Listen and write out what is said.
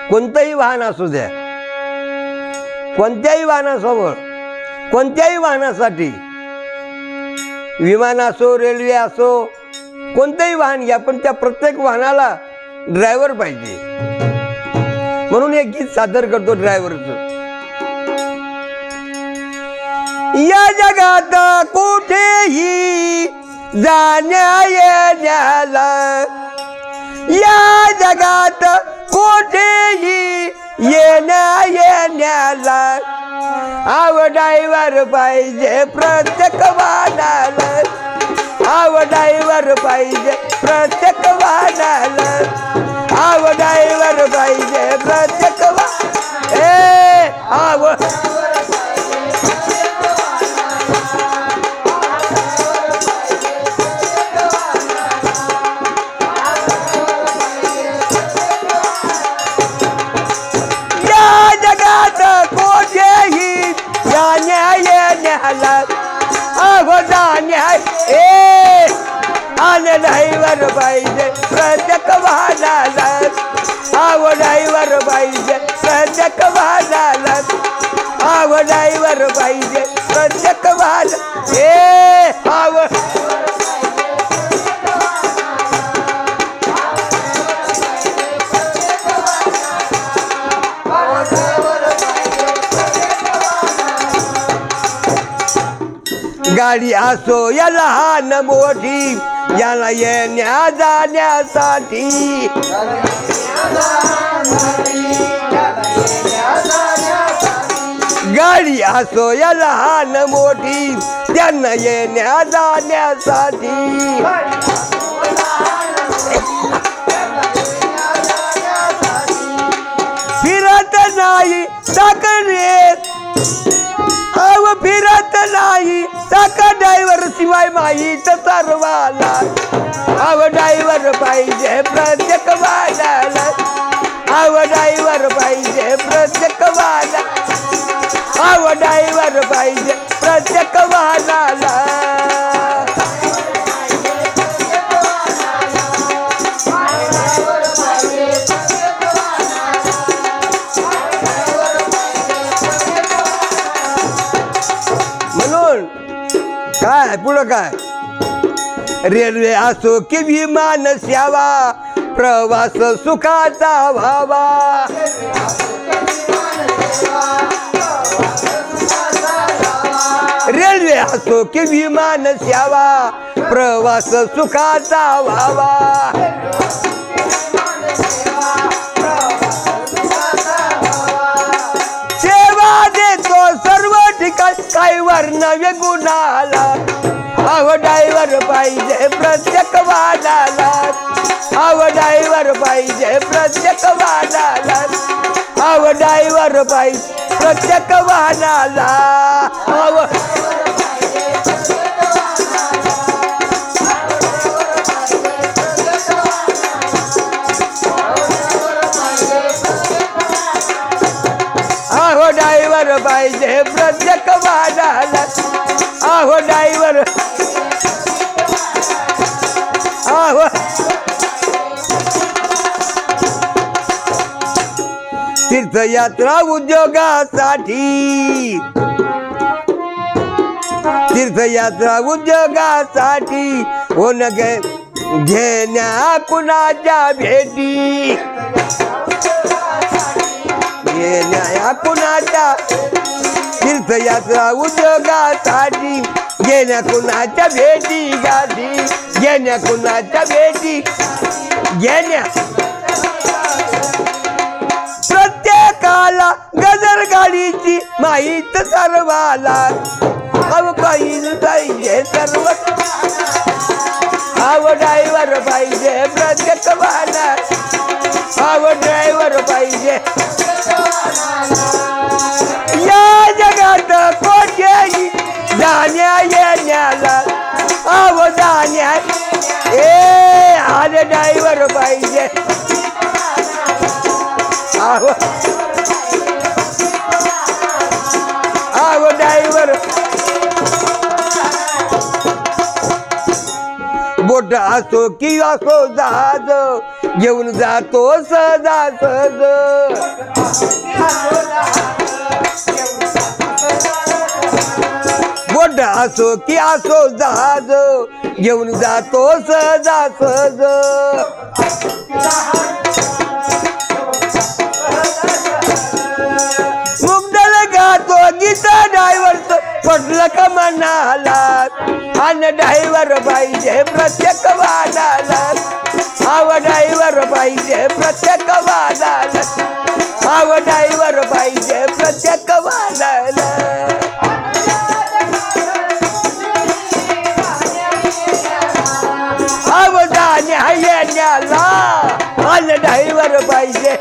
कोणतंही वाहन असू द्या, कोणत्याही वाहनासोबत, कोणत्याही वाहनासाठी, विमान असो, रेल्वे असो, कोणतंही वाहन घ्या, पण त्या प्रत्येक वाहनाला ड्रायव्हर पाहिजे. म्हणून एक गीत सादर करतो ड्रायव्हरचं. या जगात कुठेही जाण्या येण्याला, या जगात कुठेही येण्या येण्याला आव ड्रायव्हर पाहिजे प्रत्येक वाहनाला, आव ड्रायव्हर पाहिजे प्रत्येक वाहनाला, आव ड्रायव्हर पाहिजे प्रत्येक आव ड्रायव्हर पाहिजे प्रत्येक वाहनाला, आव ड्रायव्हर पाहिजे प्रत्येक वाहनाला, आव ड्रायव्हर पाहिजे प्रत्येक वाहन आव गाडी असो या लहान मोठी, याला येण्या जाण्यासाठी, गाडी असो या लहान मोठी, त्यांना येण्या जाण्यासाठी. फिरत नाही चाकरीत, अव फिरत नाही चाका, ड्रायव्हर शिवाय माहीत सर्वाला, आव ड्रायव्हर पाहिजे प्रत्येक वाहनाला, आव ड्रायव्हर पाहिजे प्रत्येक वाहनाला, आव ड्रायव्हर पाहिजे प्रत्येक वाहनाला. म्हणून काय पुढं काय, रेल्वे असो की विमान सेवा, प्रवास सुखाचा व्हावा, रेल्वे असो की विमान सेवा, प्रवास सुखाचा व्हावा. सेवा देतो सर्व ठिकाणी, काही वर्णव्य गुणाला, आव ड्रायव्हर पाहिजे प्रत्येक वाहनाला, आव ड्रायव्हर पाहिजे प्रत्येक वाहनाला, आव ड्रायव्हर पाहिजे प्रत्येक वाहनाला, आव ड्रायव्हर पाहिजे प्रत्येक वाहनाला, आहो ड्रायव्हर आहो. तीर्थयात्रा उद्योगासाठी, तीर्थयात्रा उद्योगासाठी, होण घेण्या कुणाच्या भेटी, घेण्या कुणाच्या, तीर्थयात्रा उद्योगासाठी, घेण्या कुणाच्या भेटी गाठी, घेण्या कुणाच्या भेटी, घेण्या प्रत्येकाला गजर गाडीची माहीत सर्वाला, अव पाहिजे सर्व, आव ड्रायव्हर पाहिजे प्रत्येक वाहनाला, आव ड्रायव्हर पाहिजे. या जगात कोठेही जाण्या येण्याला, आव जाण्या आले ड्रायव्हर पाहिजे, आव आव ड्रायव्हर. बोट असो की असो जहाज, घेऊन जातो सहजा सहज बोट असो की असो जहाज घेऊन जातो सहजा सहज मुग्धल गातो गीता ड्रायव्हर पटलं का मनाला आणि ड्रायव्हर पाहिजे प्रत्येक वादाला ड्रायव्हर पाहिजे प्रत्येक वादाला ड्रायव्हर पाहिजे प्रत्येक वादाला जाण्याला आणि ड्रायव्हर पाहिजे